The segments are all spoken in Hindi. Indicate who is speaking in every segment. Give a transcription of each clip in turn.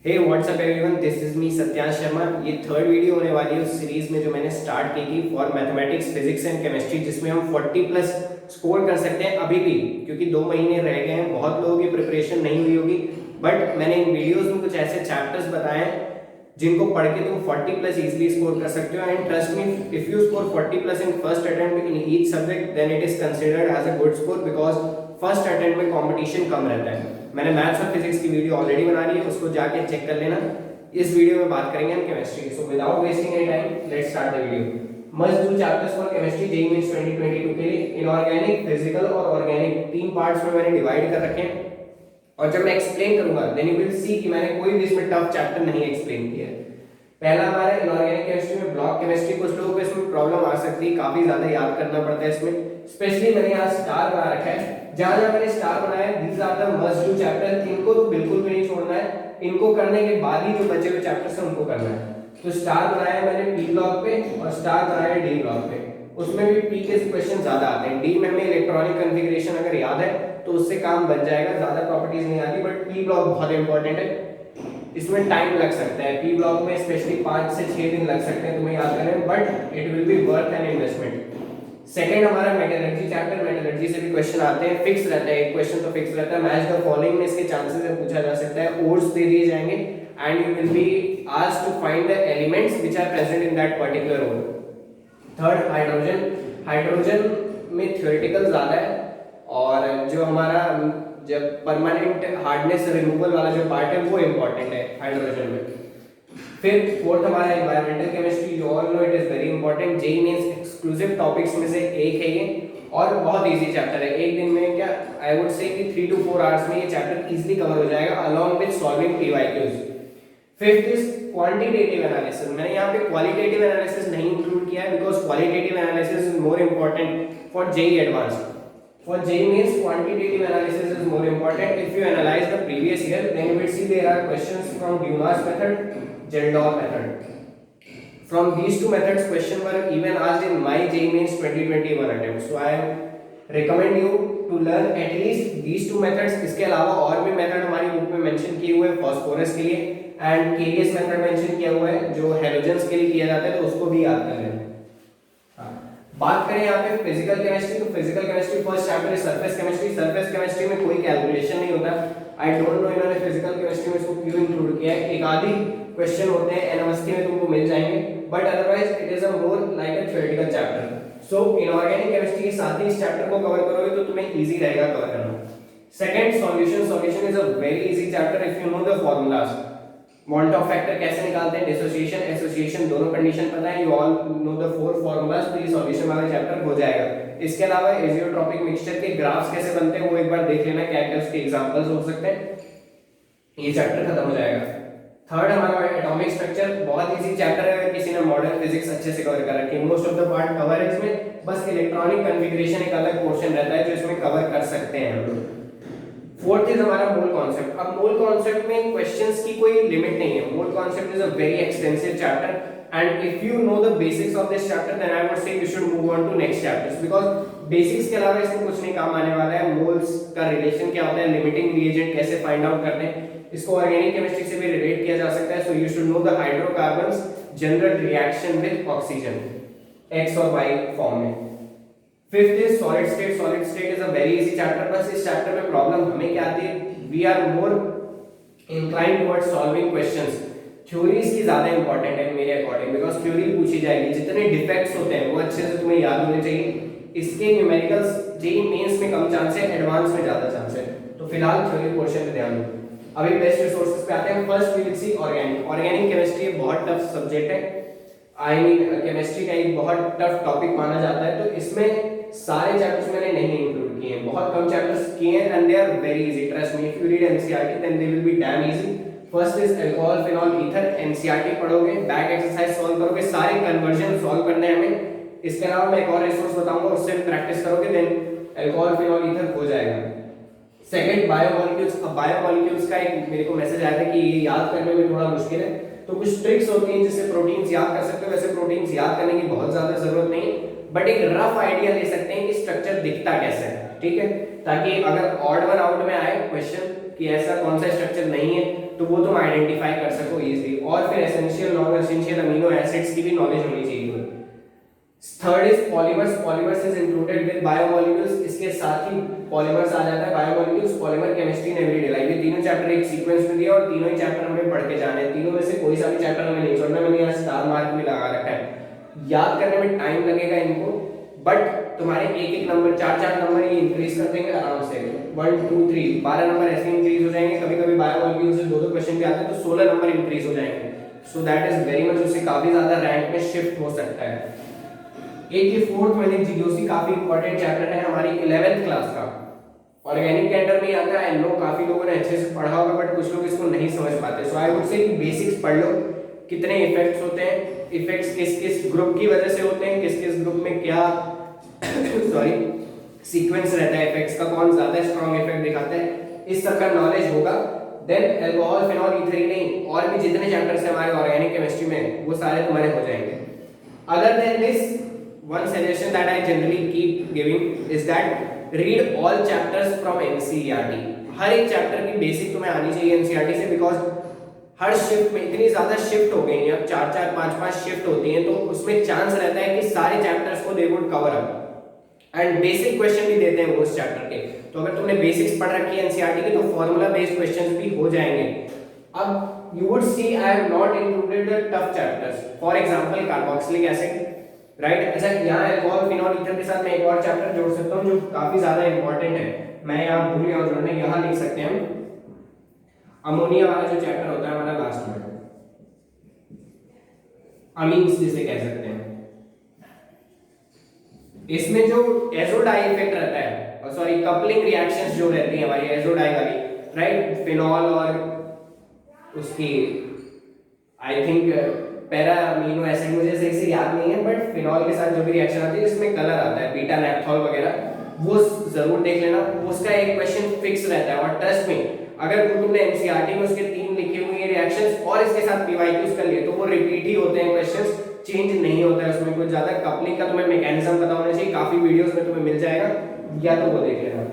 Speaker 1: Hey what's up everyone, this is me Satyansh Sharma. ये थर्ड वीडियो होने वाली है उस सीरीज में जो मैंने स्टार्ट की थी for mathematics, physics and chemistry, जिसमें हम 40 प्लस स्कोर कर सकते हैं अभी भी, क्योंकि 2 महीने रह गए हैं। बहुत लोगों की प्रिपरेशन नहीं हुई होगी, बट मैंने इन वीडियोस में कुछ ऐसे चैप्टर्स बताए हैं जिनको पढ़ के तुम 40 प्लस इजीली स्कोर कर सकते हो। And trust me, if you score 40 plus in first attempt in each subject, then it is considered as a good score, because first attempt में कंपटीशन कम रहता है। मैंने मैथ्स और फिजिक्स की वीडियो ऑलरेडी बना ली है, उसको जाके चेक कर लेना। इस वीडियो में बात करेंगे हम केमिस्ट्री की। So without wasting any time, let's start the video. Must do chapters for chemistry JEE Mains 2022 के लिए इनऑर्गेनिक, फिजिकल और ऑर्गेनिक 3 पार्ट्स में मैंने डिवाइड कर रखे हैं। और जब मैं एक्सप्लेन करूंगा देन यू विल सी कि मैंने कोई भी इसमें टफ चैप्टर नहीं एक्सप्लेन किया है। पहला हमारा इनऑर्गेनिक केमिस्ट्री में ब्लॉक केमिस्ट्री। कुछ लोगों को इसमें प्रॉब्लम आ सकती है, काफी ज्यादा याद करना पड़ता है इसमें। स्पेशली मैंने यहाँ स्टार बना रखा है, जहां जहां मैंने स्टार बनाया है these are the must do chapter. इनको तो बिल्कुल भी नहीं छोड़ना है, इनको करने के बाद ही जो बचे हुए चैप्टर्स हैं उनको करना है। तो स्टार बनाया है मैंने पी ब्लॉक पे और स्टार बनाया है डी ब्लॉक पे। उसमें भी पी के क्वेश्चन ज्यादा आते हैं। डी में हमें इलेक्ट्रॉनिक कॉन्फ़िगरेशन अगर याद है तो उससे काम बन जाएगा, ज्यादा प्रॉपर्टीज नहीं आती। बट पी ब्लॉक बहुत इंपॉर्टेंट है, इसमें टाइम लग सकता है। पी ब्लॉक में स्पेशली 5 से 6 दिन लग सकते हैं तुम्हें याद करने में, but it will be worth an investment. Second हमारा मेटलर्जी चैप्टर। मेटलर्जी से भी क्वेश्चन आते हैं, फिक्स रहता है, एक क्वेश्चन तो फिक्स रहता है। मैच द फॉलोइंग में इसके चांसेस है पूछा जा सकता है। ओर्स दे दिए जाएंगे and you will be asked to find the elements which are present in that particular ore. Third hydrogen. Hydrogen में थ्योरेटिकल ज्यादा है, और जो हमारा जब परमानेंट हार्डनेस रिमूवल वाला जो पार्ट है वो इंपॉर्टेंट है हाइड्रोजन में। फिर फोर्थ हमारा environmental chemistry, you all know it is very important. JEE Mains exclusive topics में से एक है ये, और बहुत इजी चैप्टर है। एक दिन में क्या आई वुड से कि 3 to 4 आवर्स में ये चैप्टर इजीली कवर हो जाएगा along with solving PYQs. Fifth is quantitative analysis. मैंने यहाँ पे क्वालिटेटिव एनालिसिस नहीं इंक्लूड किया है because qualitative analysis is more important for JEE advance. For JEE means quantitative analysis is more important. If you analyze the previous year, then you will see there are questions from Dumas method, Geldof method. From these two methods, question were even asked in my JEE means 2021 attempt. So I recommend you to learn at least these two methods. इसके अलावा और भी मेथड हमारी बुक में मेंशन किए हुए हैं फॉस्फोरस के लिए, एंड केवीएस मेथड मेंशन किया हुआ है जो हैलोजेंस के लिए किया जाता है, तो उसको भी याद कर लेना। बात करें यहाँ पे फिजिकल केमिस्ट्री, तो फिजिकल केमिस्ट्री फर्स्ट चैप्टर है सरफेस केमिस्ट्री। सरफेस केमिस्ट्री में कोई कैलकुलेशन नहीं होता। आई डोंट नो इन्होंने फिजिकल केमिस्ट्री में इसको क्यों इंक्लूड किया है। एक आधी क्वेश्चन होते हैं एनएमएसटी में तुमको मिल जाएंगे, but otherwise it is a more like a theoretical chapter. So inorganic chemistry के साथ ही इस चैप्टर को कवर करोगे तो तुम्हें इजी रहेगा कवर करना। Second solution. Solution is a very easy chapter if you know the formulas. मॉन्ट of factor कैसे निकालते हैं, डिसोसिएशन, एसोसिएशन, दोनों कंडीशन पता है, you all know the 4 formulas, तो ये सॉल्यूशन वाला चैप्टर हो जाएगा। इसके अलावा एजियोट्रॉपिक मिक्सचर के ग्राफ्स कैसे बनते हैं वो एक बार देख लेना, क्या क्या उसके एग्जांपल्स हो सकते हैं, ये चैप्टर खत्म हो जाएगा। थर्ड हमारा एटॉमिक स्ट्रक्चर, बहुत इजी चैप्टर है अगर किसी ने मॉडर्न फिजिक्स अच्छे से कवर कर रखी है। Most of the part cover है इसमें, बस इलेक्ट्रॉनिक कॉन्फ़िगरेशन एक अलग पोर्शन रहता है जो इसमें कवर कर सकते हैं हम लोग। फोर्थ इज हमारा मोल कॉन्सेप्ट। अब मोल कॉन्सेप्ट में क्वेश्चंस की कोई लिमिट नहीं है। Mole concept is a very extensive chapter, and if you know the basics of this chapter then I would say you should move on to next chapters, because basics के अलावा इसमें कुछ नहीं काम आने वाला है। मोल्स का रिलेशन क्या होता है, लिमिटिंग रिएजेंट कैसे फाइंड आउट करते हैं, इसको ऑर्गेनिक केमिस्ट्री से भी रिलेट किया जा सकता है। So you should know the hydrocarbons general reaction with oxygen X और वाई फॉर्म में। Fifth is solid state. Solid state is a very easy chapter. बस इस चैप्टर में प्रॉब्लम हमें क्या आती है, we are more inclined towards solving questions. Theories की ज्यादा इंपॉर्टेंट है मेरे अकॉर्डिंग, बिकॉज थ्योरी पूछी जाएगी, जितने डिफेक्ट्स होते हैं वो अच्छे से तुम्हें याद होने चाहिए। इसके न्यूमेरिकल्स जेईई मेंस में कम चांस है, एडवांस में ज्यादा चांस है, तो फिलहाल थ्योरी पोर्शन पे ध्यान दो। अभी बेस्ट रिसोर्सेज पे आते हैं। First we will see organic. Organic chemistry बहुत टफ सब्जेक्ट है, आई मीन केमिस्ट्री का एक बहुत टफ टॉपिक माना जाता है, तो इसमें सारे चैप्टर्स मैंने नहीं इंक्लूड किए हैं, बहुत कम चैप्टर्स किए हैं, and they are very easy, trust me. If you read NCERT then they will be damn easy. First is alcohol phenol ether. NCERT पढ़ोगे, बैक एक्सरसाइज सॉल्व करोगे, सारे कन्वर्जन सॉल्व करने हैं हमें। इसके अलावा मैं एक और रिसोर्स बताऊंगा, उससे भी प्रैक्टिस करोगे देन अल्कोहल फिनॉल ईथर हो जाएगा। Second biomolecules. अब बायोमोलिक्यूल्स का एक मेरे को मैसेज आया था कि ये याद करने में थोड़ा मुश्किल है, तो कुछ ट्रिक्स होती हैं जिससे प्रोटीन्स याद कर सकते हो। वैसे प्रोटीन्स याद करने की बहुत ज्यादा जरूरत नहीं, बट एक रफ आइडिया ले सकते हैं कि स्ट्रक्चर दिखता कैसे है, ठीक है, ताकि अगर ऑड वन आउट में आए क्वेश्चन कि ऐसा कौन सा स्ट्रक्चर नहीं है तो वो तुम आइडेंटिफाई कर सको इजीली। और फिर essential non essential amino acids की भी नॉलेज होनी चाहिए। Third is polymers. Polymers is included with biomolecules. इसके साथ ही पॉलीमर्स आ जाता है, biomolecules, polymer chemistry, everyday life. ये तीनों चैप्टर एक सीक्वेंस में दिया और तीनों ही चैप्टर हमें पढ़ के जाने हैं। तीनों में से कोई सा भी चैप्टर हमें नहीं छोड़ना। मैंने यहाँ स्टार मार्क भी लगा रखा है। याद करने में टाइम लगेगा इनको, बट तुम्हारे एक एक नंबर, चार चार नंबर ये इंक्रीज कर देंगे आराम से। 1 2 3 12 नंबर ऐसे इंक्रीज हो जाएंगे। कभी कभी बायोमोलिक्यूल से दो क्वेश्चन भी आते हैं तो 16 नंबर इंक्रीज हो जाएंगे। So that is very much, उससे काफी ज्यादा रैंक में शिफ्ट हो सकता है। एक ये फोर्थ मैंने जीओसी काफी इंपॉर्टेंट चैप्टर है हमारी 11th क्लास का। ऑर्गेनिक के अंडर में आता है। आई नो काफी लोगों ने अच्छे से पढ़ा होगा, बट कुछ लोग इसको नहीं समझ पाते। सो आई वुड से कि बेसिक्स पढ़ लो। कितने इफेक्ट्स होते हैं, इफेक्ट्स किस किस ग्रुप की वजह से होते हैं, किस किस ग्रुप में क्या सॉरी सीक्वेंस रहता है इफेक्ट्स का, कौन ज्यादा स्ट्रॉन्ग इफेक्ट दिखाता है, इस सब का नॉलेज होगा। देन अल्कोहल, फिनॉल, इथेरिन और भी जितने चैप्टर्स हैं हमारे ऑर्गेनिक केमिस्ट्री में वो सारे तुम्हारे हो जाएंगे। Other than this, one suggestion that I generally keep giving is that read all chapters from NCERT। हर एक चैप्टर की बेसिक तुम्हें आनी चाहिए NCERT से, बिकॉज हर शिफ्ट में इतनी ज्यादा शिफ्ट हो गई हैं, अब 4-4 5-5 शिफ्ट होती हैं, तो उसमें चांस रहता है कि सारे चैप्टर्स को they would cover up and basic question भी देते हैं वो उस चैप्टर के। तो अगर तुमने बेसिक्स पढ़ रखी है NCERT की तो फॉर्मूला बेस्ड क्वेश्चंस भी हो जाएंगे। अब you would see I have not included the tough chapters, for example carboxylic acid, right. अच्छा, यहाँ अल्कोहल, फिनॉल, ईथर के साथ मैं एक और चैप्टर जोड़ सकता हूँ जो काफी ज्यादा इंपॉर्टेंट है। मैं यहाँ भूल गया हूँ जोड़ने, यहाँ लिख सकते हैं अमोनिया वाला जो चैप्टर होता है हमारा लास्ट में, अमीन्स जिसे कह सकते हैं। इसमें जो एजोडाई इफेक्ट रहता है, सॉरी कपलिंग रिएक्शंस जो रहती है हमारी एजोडाई वाली, राइट, फिनॉल और उसकी I think para amino acid, मुझे सही से याद नहीं है, बट फिनॉल के साथ जो भी रिएक्शन आती है जिसमें कलर आता है, बीटा नैप्थोल वगैरह, वो जरूर देख लेना। उसका एक क्वेश्चन फिक्स रहता है। और ट्रस्ट में अगर तुमने एनसीईआरटी में उसके 3 लिखे हुए रिएक्शंस और इसके साथ पीवाईक्यूज कर लिए तो वो रिपीट ही होते हैं क्वेश्चंस, चेंज नहीं होता है उसमें कुछ ज्यादा। कपलिंग का तुम्हें मैकेनिज्म पता होना चाहिए, काफी वीडियोस में तुम्हें मिल जाएगा, या तो वो देख लेना।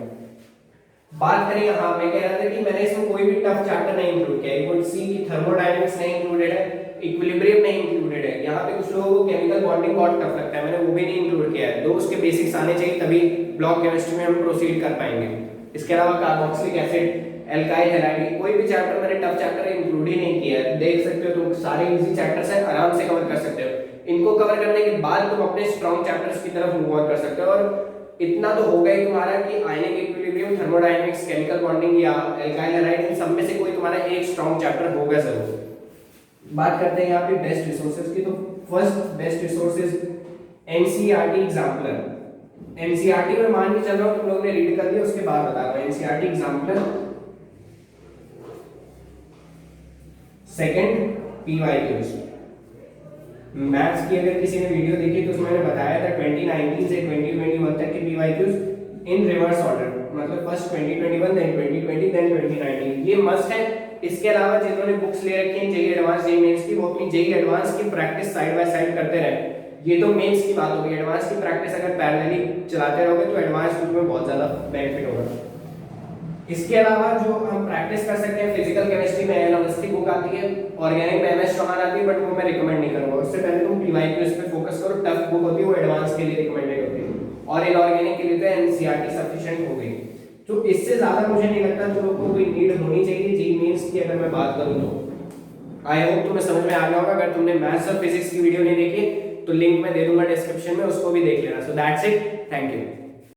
Speaker 1: बात करें, हाँ मैं कह रहा था कि मैंने इसमें कोई भी टफ चैप्टर नहीं इंक्लूड किया। यू कुड सी कि थर्मोडायनामिक्स नहीं इंक्लूडेड है, इक्विलिब्रियम नहीं इंक्लूडेड है। यहाँ पे कुछ लोगों को केमिकल बॉन्डिंग बहुत टफ लगता है, मैंने वो भी नहीं इंक्लूड किया है। दो उसके बेसिक्स आने चाहिए, तभी ब्लॉक केमिस्ट्री में हम प्रोसीड कर पाएंगे। इसके अलावा कार्बोक्सिलिक एसिड, एल्काइल हैलाइड, कोई भी चैप्टर मैंने टफ चैप्टर इंक्लूड ही नहीं किया है। देख सकते हो तुम, सारे इजी चैप्टर्स हैं, आराम से कवर कर सकते हो। इनको कवर करने के बाद तुम अपने स्ट्रॉन्ग चैप्टर्स की तरफ मूव ऑन कर सकते हो। और इतना तो होगा ही तुम्हारा कि ionic equilibrium, thermodynamics, chemical bonding या एल्काइल हैलाइड, इन सब में से कोई तुम्हारा एक स्ट्रॉन्ग चैप्टर होगा जरूर। बात करते हैं यहाँ पे बेस्ट रिसोर्सेज की, तो first best resource is NCERT exemplar. NCERT में मान के चल रहा हूँ तुम लोगों ने रीड कर लिया, उसके बाद बता रहा हूँ। NCERT exemplar, second PYQs. Maths की अगर किसी ने वीडियो देखी तो उसमें मैंने बताया था 2019 से 2021 तक के पीवाईक्यूज इन रिवर्स ऑर्डर, मतलब फर्स्ट 2021 देन 2020 देन 2019, ये मस्ट है। इसके अलावा जिन्होंने बुक्स ले रखी हैं जेईई एडवांस, जेईई मेंस की, वो अपनी जेईई एडवांस की प्रैक्टिस साइड बाय साइड करते रहे। ये तो मेंस की बात होगी, एडवांस की प्रैक्टिस अगर पैरेलली चलाते रहोगे तो एडवांस बुक में बहुत ज्यादा बेनिफिट होगा। इसके अलावा जो हम प्रैक्टिस कर सकते हैं, फिजिकल केमिस्ट्री में एल अवस्थी बुक आती है, ऑर्गेनिक में एमएस चौहान आती है, बट वो मैं रिकमेंड नहीं करूंगा। उससे पहले तुम पीवाईक्यूज पे फोकस करो, टफ बुक होती है वो एडवांस के लिए रिकमेंडेड होती है, और इनऑर्गेनिक के लिए तो एनसीईआरटी सफिशिएंट हो गई। तो इससे ज्यादा मुझे नहीं लगता तुम लोगों को कोई नीड होनी चाहिए जेईई मेंस की। अगर मैं बात करूं तो आई होप तुम्हें समझ में आ गया होगा। अगर तुमने मैथ्स और फिजिक्स की वीडियो नहीं देखी तो लिंक मैं दे दूंगा डिस्क्रिप्शन में, उसको भी देख लेना। So that's it, thank you.